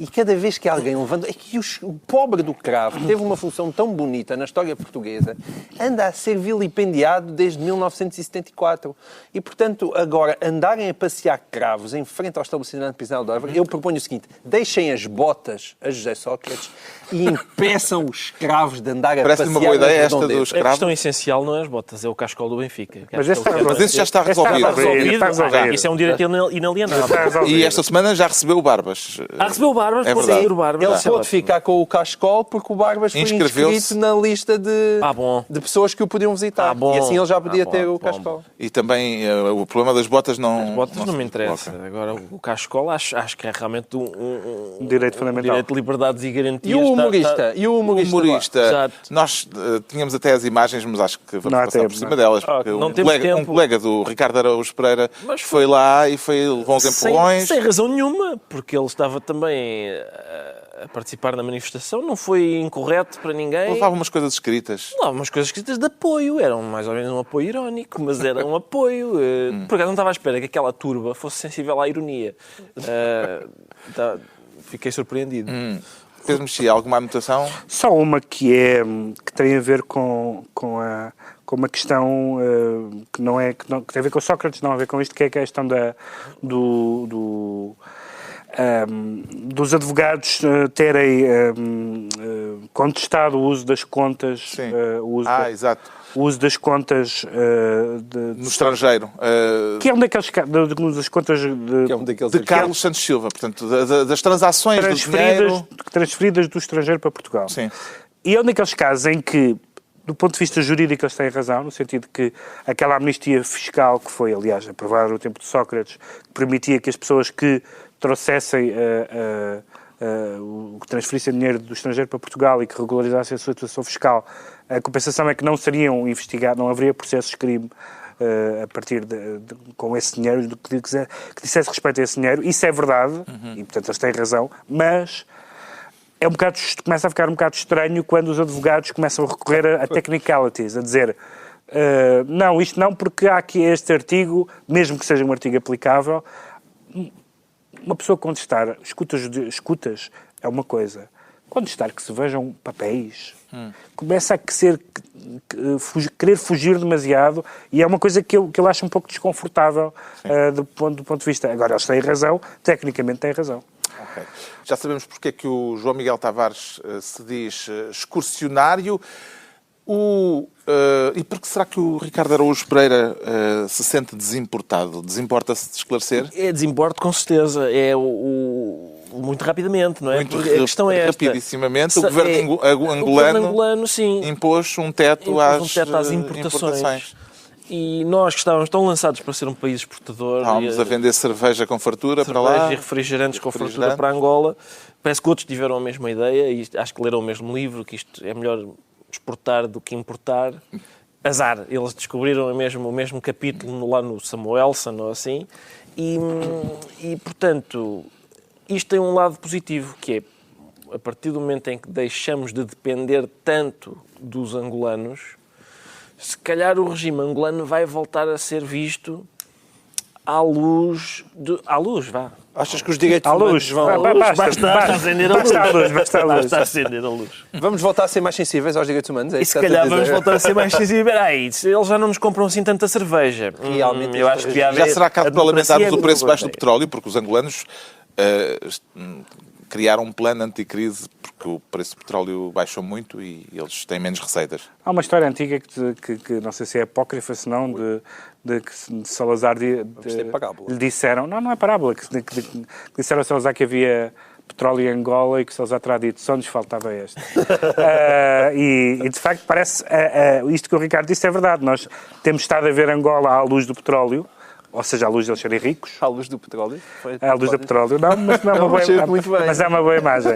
E cada vez que alguém levanta... É que o pobre do cravo, que teve uma função tão bonita na história portuguesa, anda a ser vilipendiado desde 1974. E, portanto, agora, andarem a passear cravos em frente ao estabelecimento prisional de Évora, eu proponho o seguinte: deixem as botas a José Sócrates e impeçam os cravos de andar a passear. Parece-lhe uma boa ideia esta dos cravos. A questão essencial não é as botas, é o cascol do Benfica. Mas esse já está resolvido. Isso é um direito inalienável. E esta semana já recebeu o Barbas. Recebeu o Barbas, é verdade. O Barbas. Ele pode ficar com o cascol porque o Barbas foi inscrito na lista de pessoas que o podiam visitar. E assim ele já podia ter o cascol. E também o problema das botas não... As botas não me interessa. Agora, o cascol acho que é realmente um direito fundamental. Direito de liberdades e garantias. E o humorista? Nós tínhamos até as imagens, mas acho que vamos passar por cima delas. Porque um colega do Ricardo Araújo Pereira foi lá e levou uns empurrões. Sem razão nenhuma, porque ele estava também a participar na manifestação, não foi incorreto para ninguém. Levava umas coisas escritas. Levava umas coisas escritas de apoio, eram mais ou menos um apoio irónico, mas era um apoio. Por acaso não estava à espera que aquela turba fosse sensível à ironia. Fiquei surpreendido. Pedro Mexia, alguma anotação? Só uma que tem a ver com uma questão que tem a ver com Sócrates, não a ver com isto, que é a questão dos advogados terem contestado o uso das contas, exato. O uso das contas no estrangeiro. Que é um daqueles das contas de Carlos Santos Silva, portanto, das transações transferidas do estrangeiro para Portugal. Sim. E é um daqueles casos em que, do ponto de vista jurídico, eles têm razão, no sentido que aquela amnistia fiscal que foi, aliás, aprovada no tempo de Sócrates, que permitia que as pessoas que trouxessem que transferissem dinheiro do estrangeiro para Portugal e que regularizassem a sua situação fiscal, a compensação é que não seriam investigados, não haveria processos de crime a partir com esse dinheiro, que dissesse respeito a esse dinheiro. Isso é verdade, e portanto eles têm razão, mas começa a ficar um bocado estranho quando os advogados começam a recorrer a technicalities, a dizer não, isto não, porque há aqui este artigo, mesmo que seja um artigo aplicável. Uma pessoa contestar escutas é uma coisa. Contestar que se vejam papéis começa a querer fugir demasiado, e é uma coisa que eu acho um pouco desconfortável do ponto de vista. Agora, eles têm razão, tecnicamente têm razão. Okay. Já sabemos porque é que o João Miguel Tavares se diz excursionário. E por que será que o Ricardo Araújo Pereira se sente desimportado? Desimporta-se de esclarecer? Desimporto com certeza. Muito rapidamente, não é? Muito a questão é esta. Rapidissimamente. O governo angolano impôs um teto às importações. E nós que estávamos tão lançados para ser um país exportador... Estávamos a vender cerveja com fartura para lá. E refrigerantes com fartura para Angola. Parece que outros tiveram a mesma ideia e acho que leram o mesmo livro, que isto é melhor exportar do que importar. azar. Eles descobriram o mesmo capítulo lá no Samuelson ou assim e, portanto, isto tem um lado positivo, que é, a partir do momento em que deixamos de depender tanto dos angolanos, se calhar o regime angolano vai voltar a ser visto à luz, vá. Achas que os direitos humanos vão... Basta acender a luz. Basta acender a luz. Vamos voltar a ser mais sensíveis aos direitos humanos? E se calhar vamos voltar a ser mais sensíveis. Eles já não nos compram assim tanta cerveja. Realmente, eu acho que já será caso para lamentarmos o preço baixo do petróleo, porque os angolanos criaram um plano anticrise porque o preço do petróleo baixou muito e eles têm menos receitas. Há uma história antiga que não sei se é apócrifa, se não, de que Salazar lhe disseram... Não é parábola. Que disseram a Salazar que havia petróleo em Angola e que Salazar terá dito, só nos faltava este. E de facto parece... isto que o Ricardo disse é verdade. Nós temos estado a ver Angola à luz do petróleo, ou seja, à luz deles serem ricos. À luz do petróleo? À luz do petróleo, não, mas não é uma boa imagem. Mas é uma boa imagem.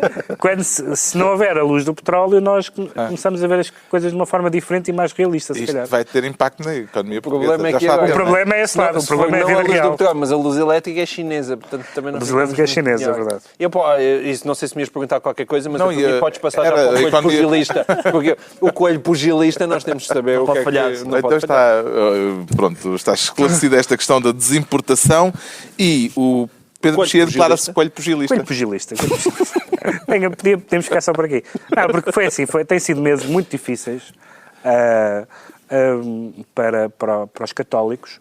Se não houver a luz do petróleo, nós começamos a ver as coisas de uma forma diferente e mais realista, se calhar. Isto vai ter impacto na economia portuguesa. O problema é esse lado, o problema é a vida real. Mas a luz elétrica é chinesa, portanto também não... A luz elétrica é chinesa, é verdade. Isso, não sei se me ias perguntar qualquer coisa, mas podes passar já para o coelho pugilista. Porque o coelho pugilista nós temos de saber o que é que... Então está esclarecida esta questão da desimportação e o Pedro Mexia declara-se coelho pugilista. Coelho pugilista. Podemos ficar só por aqui. Não, porque foi assim, tem sido meses muito difíceis para os católicos.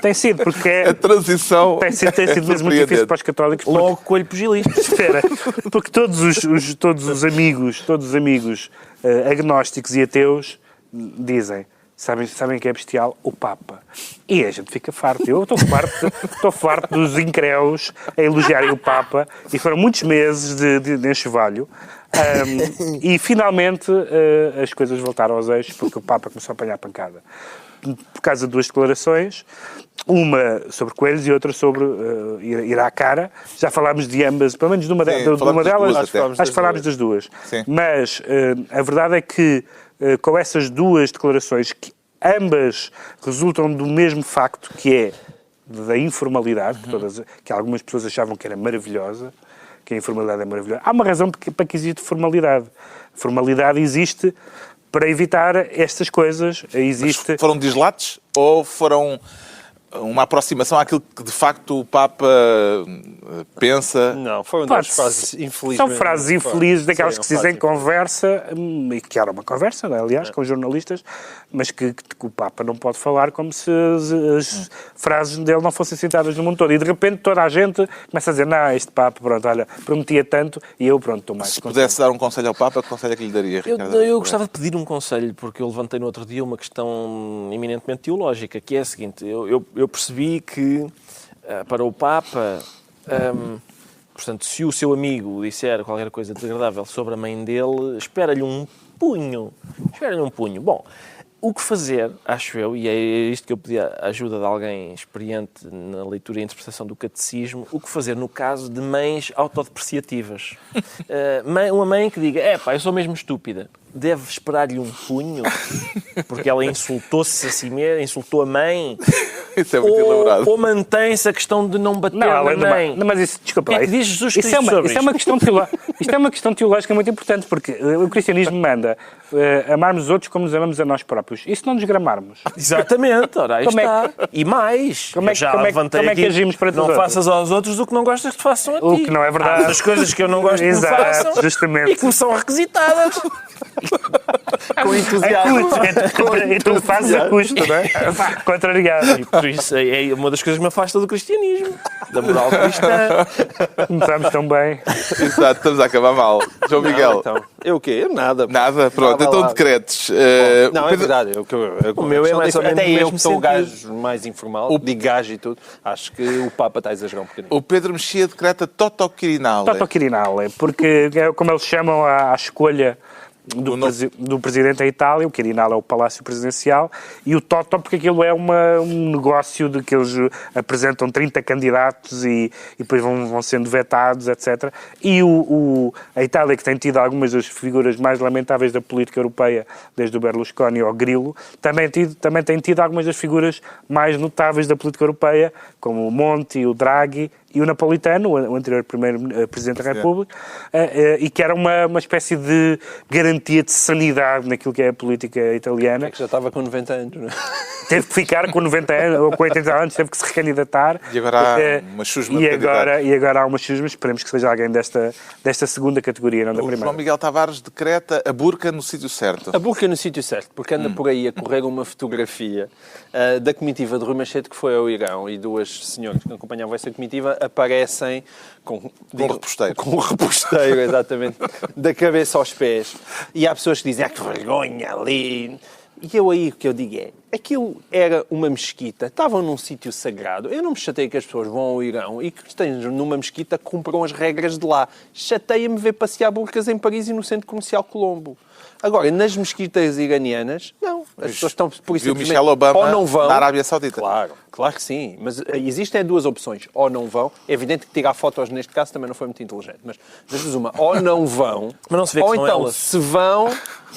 Tem sido, porque a transição tem sido meses muito difíceis para os católicos. Logo coelho pugilista. Espera, porque todos os amigos agnósticos e ateus dizem: Sabem que é bestial? O Papa. E a gente fica farto. Eu estou farto dos incréus a elogiarem o Papa, e foram muitos meses de enxovalho. E finalmente as coisas voltaram aos eixos, porque o Papa começou a apanhar pancada. Por causa de duas declarações, uma sobre coelhos e outra sobre ir à cara. Já falámos de ambas, pelo menos de uma delas, acho que falámos das duas. Sim. Mas a verdade é que com essas duas declarações, que ambas resultam do mesmo facto, que é da informalidade, que algumas pessoas achavam que era maravilhosa, que a informalidade é maravilhosa. Há uma razão para que existe formalidade. Formalidade existe para evitar estas coisas. Mas foram dislates ou foram uma aproximação àquilo que de facto o Papa pensa? Não, foram duas frases infelizes. São frases infelizes, daquelas que se dizem em conversa, e que era uma conversa, aliás, com jornalistas, mas que o Papa não pode falar como se as frases dele não fossem citadas no mundo todo. E de repente toda a gente começa a dizer: não, este Papa, pronto, olha, prometia tanto, e eu, pronto, estou mais... Se pudesse dar um conselho ao Papa, que conselho é que lhe daria, Ricardo? Eu gostava de pedir um conselho, porque eu levantei no outro dia uma questão eminentemente teológica, que é a seguinte: eu percebi que para o Papa, portanto, se o seu amigo disser qualquer coisa desagradável sobre a mãe dele, espera-lhe um punho. Bom, o que fazer, acho eu, e é isto que eu pedi a ajuda de alguém experiente na leitura e interpretação do catecismo, o que fazer no caso de mães autodepreciativas. Uma mãe que diga: eu sou mesmo estúpida. Deve esperar-lhe um punho, porque ela insultou-se a si mesma, insultou a mãe. Isso é muito elaborado. Ou mantém-se a questão de não bater na mãe. Mas isso, desculpa lá. O que é que diz Jesus Cristo sobre isto? Isto é uma questão teológica muito importante, porque o cristianismo manda amarmos os outros como nos amamos a nós próprios. E se não nos gramarmos? Exatamente, ora, aí está. E mais, como é que agimos para todos? Não faças aos outros o que não gostas que te façam a ti. O que não é verdade. As coisas que eu não gosto que me façam, justamente. E que me são requisitadas. Com entusiasmo. E tu fazes a custo, não é? Contrariado. E por isso é uma das coisas que me afasta do cristianismo, da moral cristã. Começamos tão bem. Exato, estamos a acabar mal. João Miguel. Então, eu o quê? Nada. Nada? Pronto, então decretos. Não, é verdade. O meu é mais ou menos até o eu, mesmo que sou o sentido. gajo mais informal, de gajo e tudo, acho que o Papa está a exagerar um bocadinho. O Pedro Mexia decreta Toto Quirinale. Toto Quirinale, porque é como eles chamam à escolha do presidente da Itália, o Quirinal é o Palácio Presidencial, e o Toto, porque aquilo é um negócio de que eles apresentam 30 candidatos e depois vão sendo vetados, etc. E a Itália, que tem tido algumas das figuras mais lamentáveis da política europeia, desde o Berlusconi ao Grillo, também tem tido algumas das figuras mais notáveis da política europeia, como o Monti, o Draghi e o Napolitano, o anterior Presidente da República, e que era uma espécie de garantia de sanidade naquilo que é a política italiana. É que já estava com 90 anos, não é? Teve que ficar com 90 anos, ou com 80 anos, teve que se recandidatar. E agora há uma chusma de E agora há uma chusma, esperemos que seja alguém desta segunda categoria, não da primeira. João Miguel Tavares decreta a burca no sítio certo. A burca no sítio certo, porque anda por aí a correr uma fotografia da comitiva de Rui Machete que foi ao Irão, e duas senhoras que acompanhavam essa comitiva aparecem com um reposteiro, exatamente, da cabeça aos pés. E há pessoas que dizem, que vergonha ali. E o que eu digo aquilo era uma mesquita, estavam num sítio sagrado. Eu não me chatei que as pessoas vão ao Irão e que estejam numa mesquita que cumpram as regras de lá. Chateia-me ver passear burcas em Paris e no Centro Comercial Colombo. Agora, nas mesquitas iranianas, não. As pessoas estão por isso. Viu Michelle Obama ou não vão, na Arábia Saudita. Claro que sim. Mas existem duas opções. Ou não vão. É evidente que tirar fotos neste caso também não foi muito inteligente. Mas das duas uma. Ou não vão. Mas não se vê que ou são então elas. se vão.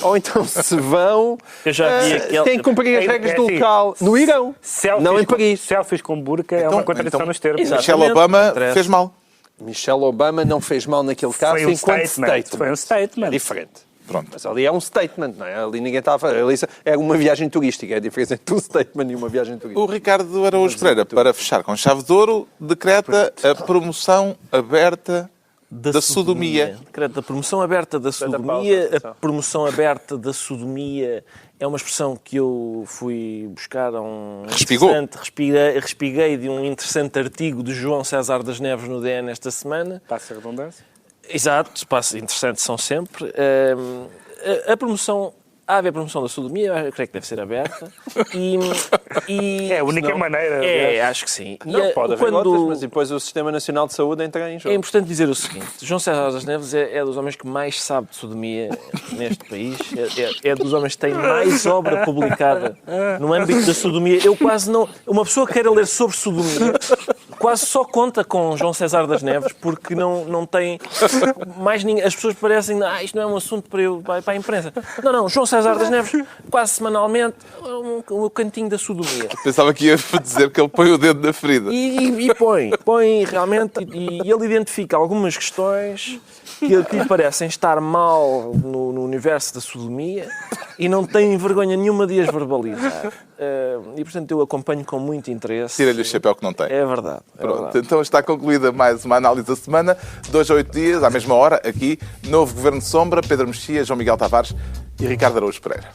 Ou então se vão. Eu já vi têm que cumprir as regras do local. No Irão. Não em Paris. Selfies com burca é uma contradição nos termos. Michelle Obama fez mal. Michelle Obama não fez mal naquele caso enquanto statement. Foi um statement. É diferente. Pronto. Mas ali é um statement, não é? Ali ninguém estava. Ali é uma viagem turística. É a diferença entre um statement e uma viagem turística. O Ricardo Araújo Pereira, para fechar com chave de ouro, decreta a promoção aberta da sodomia. Decreta a promoção aberta da sodomia. A promoção aberta da sodomia é uma expressão que eu fui buscar a respiguei de um interessante artigo de João César das Neves no DN esta semana. Passa a redundância. Exato, interessantes são sempre. A promoção da sodomia, eu creio que deve ser aberta. É a única maneira. Acho que sim. Não, pode haver outras, mas depois o Sistema Nacional de Saúde entra em jogo. É importante dizer o seguinte, João César das Neves é dos homens que mais sabe de sodomia neste país, é dos homens que tem mais obra publicada no âmbito da sodomia. Eu quase não... Uma pessoa que queira ler sobre sodomia quase só conta com João César das Neves, porque não tem mais ninguém. As pessoas parecem, isto não é um assunto para a imprensa. Não, João César das Neves, quase semanalmente, um cantinho da sodomia. Pensava que ia dizer que ele põe o dedo na ferida. E põe realmente, e ele identifica algumas questões que lhe parecem estar mal no universo da sodomia e não tem vergonha nenhuma de as verbalizar. E, portanto, eu acompanho com muito interesse. Tira-lhe o chapéu que não tem. É verdade. Pronto, então está concluída mais uma análise da semana. 2 a 8 dias, à mesma hora, aqui, novo Governo de Sombra, Pedro Mexia, João Miguel Tavares e Ricardo Araújo Pereira.